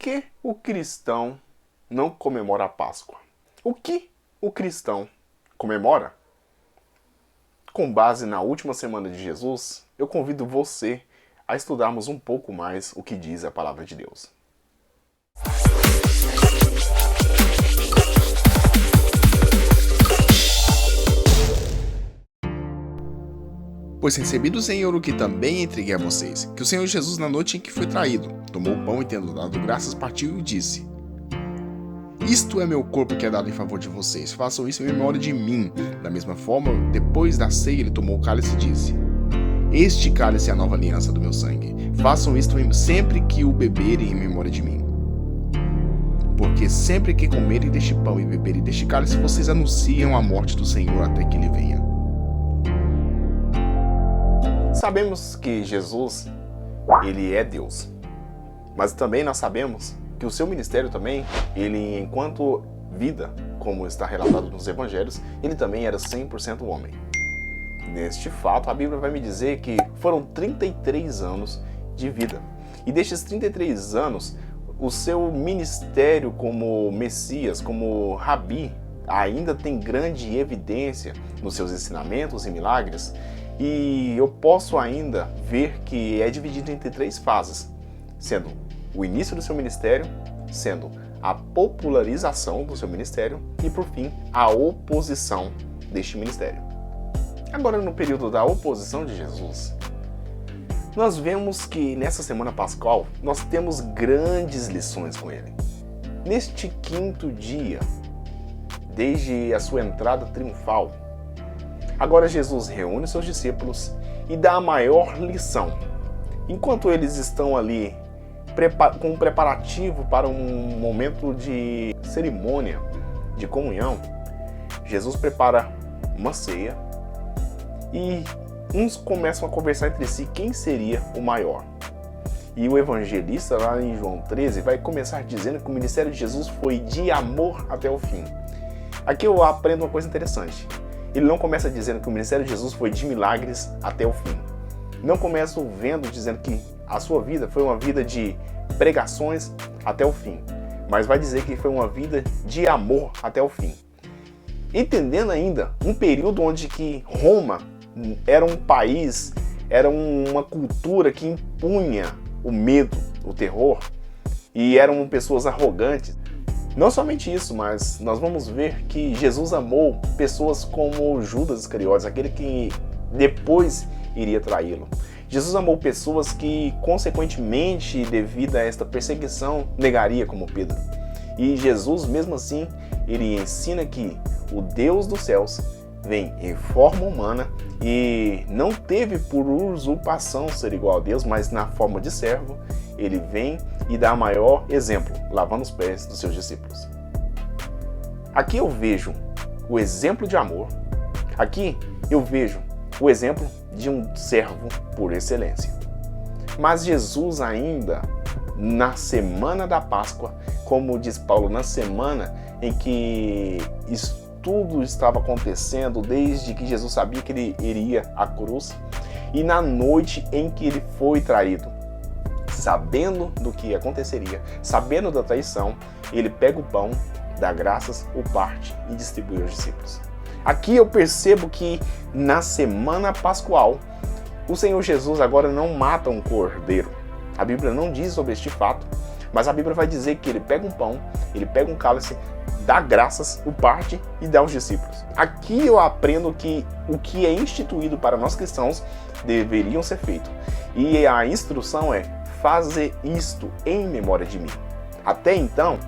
que o cristão não comemora a Páscoa? O que o cristão comemora? Com base na última semana de Jesus, eu convido você a estudarmos um pouco mais o que diz a palavra de Deus. Pois recebi do Senhor o que também entreguei a vocês, que o Senhor Jesus, na noite em que foi traído, tomou o pão e, tendo dado graças, partiu e disse: Isto é meu corpo que é dado em favor de vocês, façam isso em memória de mim. Da mesma forma, depois da ceia, ele tomou o cálice e disse: Este cálice é a nova aliança do meu sangue, façam isto sempre que o beberem em memória de mim. Porque sempre que comerem deste pão e beberem deste cálice, vocês anunciam a morte do Senhor até que ele venha. Sabemos que Jesus, ele é Deus, mas também nós sabemos que o seu ministério também, ele enquanto vida, como está relatado nos evangelhos, ele também era 100% homem. Neste fato, a Bíblia vai me dizer que foram 33 anos de vida. E destes 33 anos, o seu ministério como Messias, como Rabi, ainda tem grande evidência nos seus ensinamentos e milagres. E eu posso ainda ver que é dividido entre 3 fases, sendo o início do seu ministério, sendo a popularização do seu ministério e, por fim, a oposição deste ministério. Agora, no período da oposição de Jesus, nós vemos que nessa semana pascal nós temos grandes lições com ele. Neste 5º dia, desde a sua entrada triunfal, agora Jesus reúne seus discípulos e dá a maior lição. Enquanto eles estão ali com um preparativo para um momento de cerimônia, de comunhão, Jesus prepara uma ceia e uns começam a conversar entre si quem seria o maior. E o evangelista, lá em João 13, vai começar dizendo que o ministério de Jesus foi de amor até o fim. Aqui eu aprendo uma coisa interessante. Ele não começa dizendo que o ministério de Jesus foi de milagres até o fim. Não começa vendo dizendo que a sua vida foi uma vida de pregações até o fim. Mas vai dizer que foi uma vida de amor até o fim. Entendendo ainda um período onde que Roma era um país, era uma cultura que impunha o medo, o terror, e eram pessoas arrogantes. Não somente isso, mas nós vamos ver que Jesus amou pessoas como Judas Iscariotes, aquele que depois iria traí-lo. Jesus amou pessoas que, consequentemente, devido a esta perseguição, negaria como Pedro. E Jesus, mesmo assim, ele ensina que o Deus dos céus vem em forma humana e não teve por usurpação ser igual a Deus, mas na forma de servo, ele vem e dá maior exemplo, lavando os pés dos seus discípulos. Aqui eu vejo o exemplo de amor, aqui eu vejo o exemplo de um servo por excelência. Mas Jesus ainda, na semana da Páscoa, como diz Paulo, na semana em que tudo estava acontecendo, desde que Jesus sabia que ele iria à cruz, e na noite em que ele foi traído, sabendo do que aconteceria, sabendo da traição, ele pega o pão, dá graças, o parte e distribui aos discípulos. Aqui eu percebo que na semana pascual, o Senhor Jesus agora não mata um cordeiro. A Bíblia não diz sobre este fato, mas a Bíblia vai dizer que ele pega um pão, ele pega um cálice, dá graças, o parte e dá aos discípulos. Aqui eu aprendo que o que é instituído para nós cristãos deveriam ser feito. E a instrução é: fazer isto em memória de mim. Até então,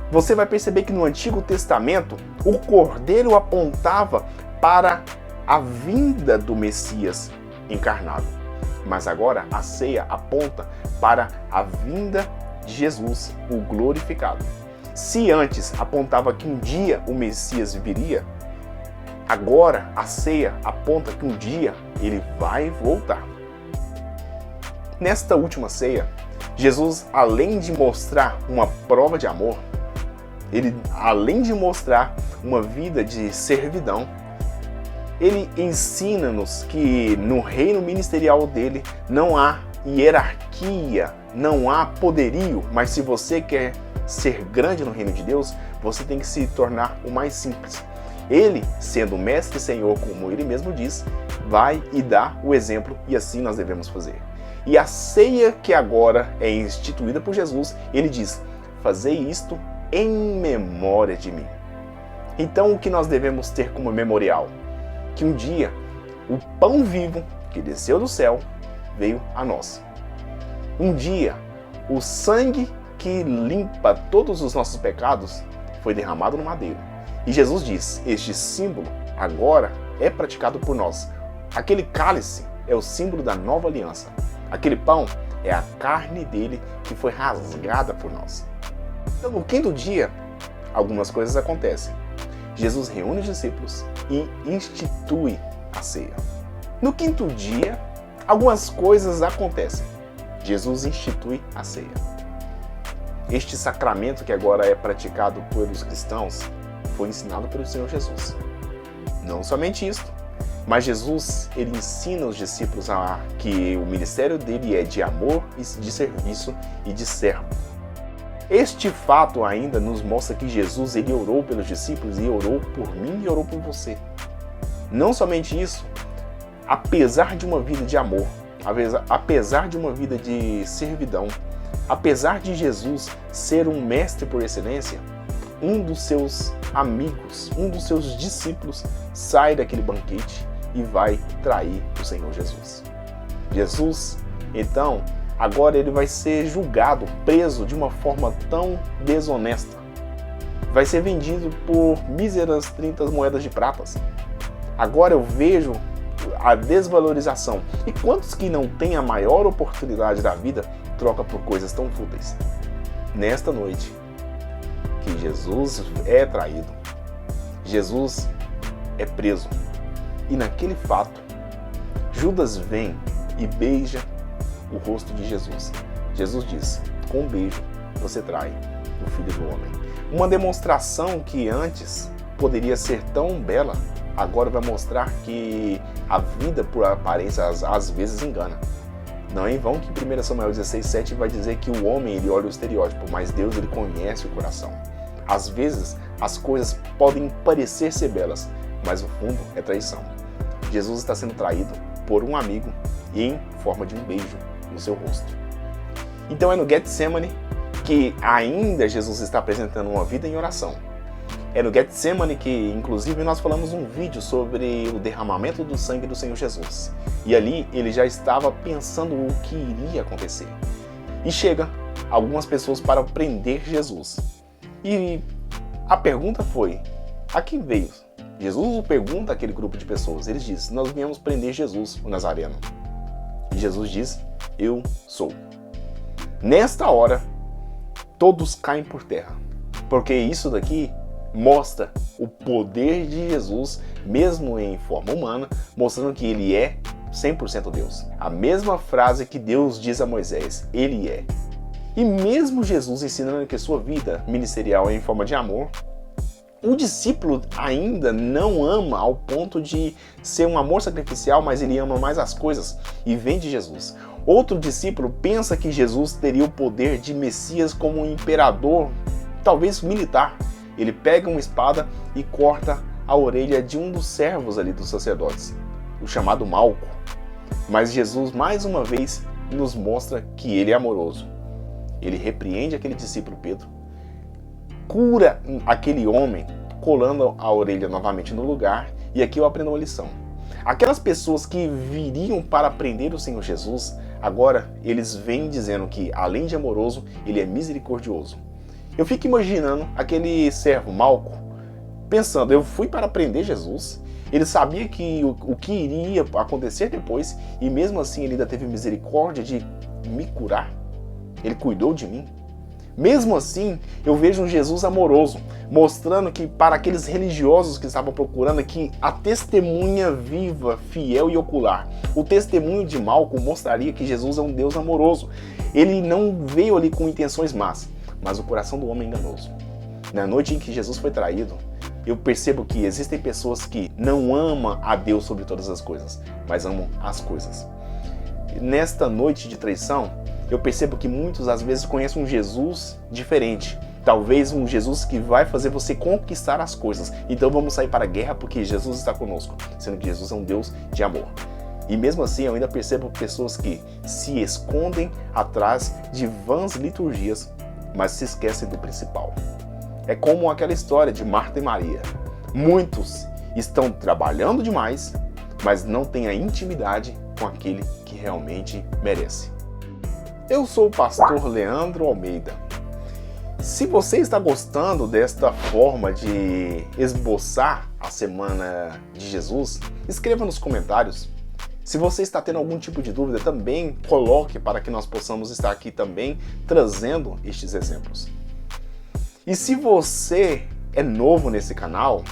você vai perceber que no Antigo Testamento, o cordeiro apontava para a vinda do Messias encarnado. Mas agora a ceia aponta para a vinda de Jesus, o glorificado. Se antes apontava que um dia o Messias viria, agora a ceia aponta que um dia ele vai voltar. Nesta última ceia, Jesus, além de mostrar uma prova de amor, ele, além de mostrar uma vida de servidão, ele ensina-nos que no reino ministerial dele não há hierarquia, não há poderio, mas se você quer ser grande no reino de Deus, você tem que se tornar o mais simples. Ele, sendo mestre e senhor, como ele mesmo diz, vai e dá o exemplo, e assim nós devemos fazer. E a ceia que agora é instituída por Jesus, ele diz: fazei isto em memória de mim. Então o que nós devemos ter como memorial? Que um dia o pão vivo que desceu do céu veio a nós. Um dia o sangue que limpa todos os nossos pecados foi derramado no madeiro. E Jesus diz: este símbolo agora é praticado por nós. Aquele cálice é o símbolo da nova aliança. Aquele pão é a carne dele que foi rasgada por nós. Então, no quinto dia, algumas coisas acontecem. Jesus reúne os discípulos e institui a ceia. No quinto dia, algumas coisas acontecem. Jesus institui a ceia. Este sacramento que agora é praticado pelos cristãos foi ensinado pelo Senhor Jesus. Não somente isso, mas Jesus, ele ensina os discípulos que o ministério dele é de amor, de serviço e de servo. Este fato ainda nos mostra que Jesus, ele orou pelos discípulos e orou por mim e orou por você. Não somente isso, apesar de uma vida de amor, apesar de uma vida de servidão, apesar de Jesus ser um mestre por excelência, um dos seus amigos, um dos seus discípulos sai daquele banquete e vai trair o Senhor Jesus. Jesus, então, agora ele vai ser julgado, preso de uma forma tão desonesta. Vai ser vendido por míseras 30 moedas de pratas. Agora eu vejo a desvalorização. E quantos que não têm a maior oportunidade da vida troca por coisas tão fúteis? Nesta noite, que Jesus é traído, Jesus é preso. E naquele fato, Judas vem e beija o rosto de Jesus. Jesus diz: com um beijo você trai o Filho do Homem. Uma demonstração que antes poderia ser tão bela, agora vai mostrar que a vida por aparência às vezes engana. Não é em vão que 1 Samuel 16:7 vai dizer que o homem ele olha o estereótipo, mas Deus ele conhece o coração. Às vezes as coisas podem parecer ser belas, mas o fundo é traição. Jesus está sendo traído por um amigo e em forma de um beijo no seu rosto. Então é no Getsemane que ainda Jesus está apresentando uma vida em oração. É no Getsemane que, inclusive, nós falamos um vídeo sobre o derramamento do sangue do Senhor Jesus. E ali ele já estava pensando o que iria acontecer. E chega algumas pessoas para prender Jesus. E a pergunta foi: a quem veio? Jesus pergunta àquele grupo de pessoas. Eles dizem: nós viemos prender Jesus, o Nazareno. E Jesus diz: eu sou. Nesta hora, todos caem por terra. Porque isso daqui mostra o poder de Jesus, mesmo em forma humana, mostrando que ele é 100% Deus. A mesma frase que Deus diz a Moisés: ele é. E mesmo Jesus ensinando que sua vida ministerial é em forma de amor, o discípulo ainda não ama ao ponto de ser um amor sacrificial, mas ele ama mais as coisas e vem de Jesus. Outro discípulo pensa que Jesus teria o poder de Messias como um imperador, talvez militar. Ele pega uma espada e corta a orelha de um dos servos ali dos sacerdotes, o chamado Malco. Mas Jesus, mais uma vez, nos mostra que ele é amoroso. Ele repreende aquele discípulo Pedro, cura aquele homem, colando a orelha novamente no lugar, e aqui eu aprendo uma lição. Aquelas pessoas que viriam para prender o Senhor Jesus, agora eles vêm dizendo que, além de amoroso, ele é misericordioso. Eu fico imaginando aquele servo Malco, pensando: eu fui para prender Jesus, ele sabia que o que iria acontecer depois, e mesmo assim ele ainda teve misericórdia de me curar, ele cuidou de mim. Mesmo assim, eu vejo um Jesus amoroso, mostrando que para aqueles religiosos que estavam procurando que a testemunha viva, fiel e ocular, o testemunho de Malco mostraria que Jesus é um Deus amoroso. Ele não veio ali com intenções más, mas o coração do homem é enganoso. Na noite em que Jesus foi traído, eu percebo que existem pessoas que não amam a Deus sobre todas as coisas, mas amam as coisas. nesta noite de traição, eu percebo que muitos às vezes conhecem um Jesus diferente. Talvez um Jesus que vai fazer você conquistar as coisas. Então vamos sair para a guerra porque Jesus está conosco, sendo que Jesus é um Deus de amor. E mesmo assim eu ainda percebo pessoas que se escondem atrás de vãs liturgias, mas se esquecem do principal. É como aquela história de Marta e Maria. Muitos estão trabalhando demais, mas não têm a intimidade com aquele que realmente merece. Eu sou o pastor Leandro Almeida. Se você está gostando desta forma de esboçar a Semana de Jesus, escreva nos comentários. Se você está tendo algum tipo de dúvida, também coloque para que nós possamos estar aqui também trazendo estes exemplos. E se você é novo nesse canal,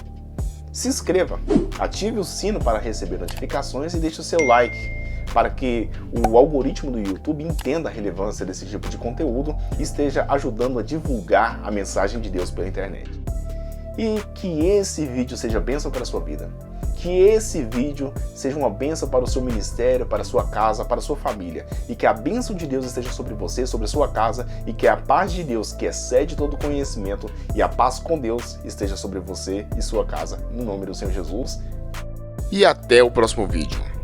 se inscreva, ative o sino para receber notificações e deixe o seu like, para que o algoritmo do YouTube entenda a relevância desse tipo de conteúdo e esteja ajudando a divulgar a mensagem de Deus pela internet. E que esse vídeo seja bênção para a sua vida. Que esse vídeo seja uma bênção para o seu ministério, para a sua casa, para a sua família. E que a bênção de Deus esteja sobre você, sobre a sua casa, e que a paz de Deus, que excede todo conhecimento, e a paz com Deus esteja sobre você e sua casa. No nome do Senhor Jesus. E até o próximo vídeo.